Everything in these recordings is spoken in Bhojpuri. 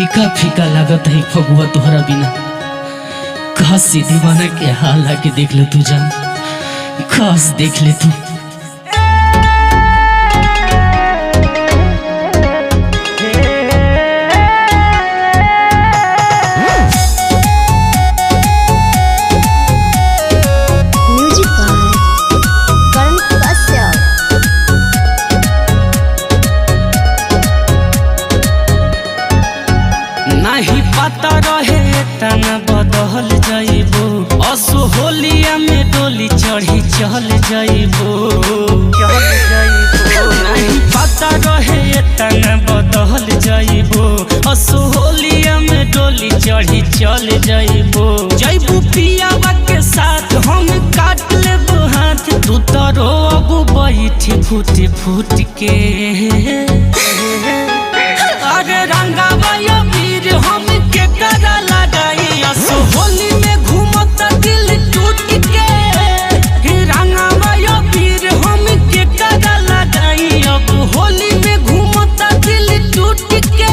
फीका फीका लागत है फगुआ तोहरा बिना। खास से दीवाना के हाल आके देख ले तू जान, खास देख ले तू। नहीं पता रहे तना बदल जाइबो, असो होलिया में डोली चढ़ी चल जाइबो। नहीं पता रहे तना बदल जाइबो, असो होलिया में डोली चढ़ी चल जाइबो। जाइबो पियावा के साथ हम काट लेबो हाथ, तू तो रोबो बैठी फूट फूट के। अरे रंगावा हम के करा लगाई, असो होली में घूमता दिल टूट के। रंगावा वीर हम के करा लगाई, अब होली में घूमता दिल टूट के।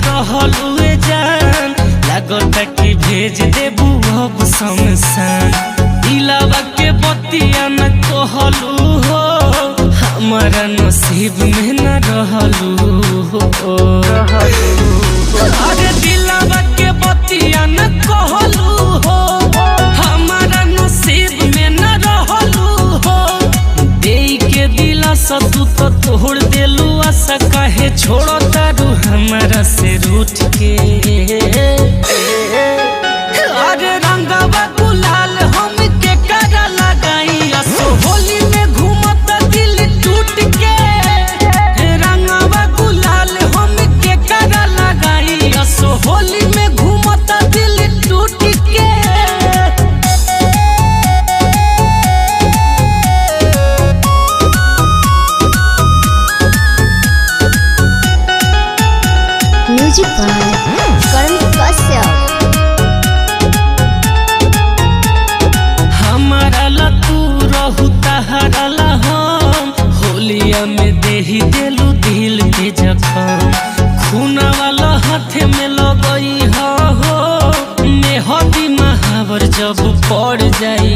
रहलुए जान लागता कि भेज देबू अब शमशान। दिलावा के बतिया न कहलू हो, हमारा नसीब में न रहलू हो। अरे दिलावा के बतिया न कहलू हो, हमारा नसीब में न रहलू हो। देई के दिला सतू तो तोड़ देलू, आशा काहे छोड़ो तारू हमारा से रूठ के। अरे रंगावा गुलाल हम के करा लगाई, असो होली में घूमता दिल टूट के। रंगावा गुलाल हम के करा लगाई, असो होली में घूमता दिल टूट के। म्यूजिक बाय करण कश्यप। हमारा ला तू रहू तहरा ला हम, होलिया में देही देलू दिल के जखम। खूना वाला हाथ में लगई हो, मेहदी महावर जब पड़ जाई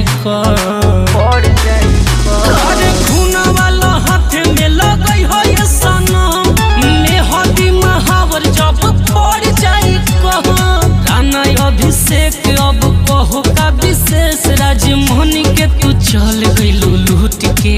अरे खूना वाला हाथ में लगई हो ये सनम, मेहदी महावर जब पड़ जाई राना अभिषेक अब कहो का विशेष। राजमोहनी के तू चल गइलू लूट के।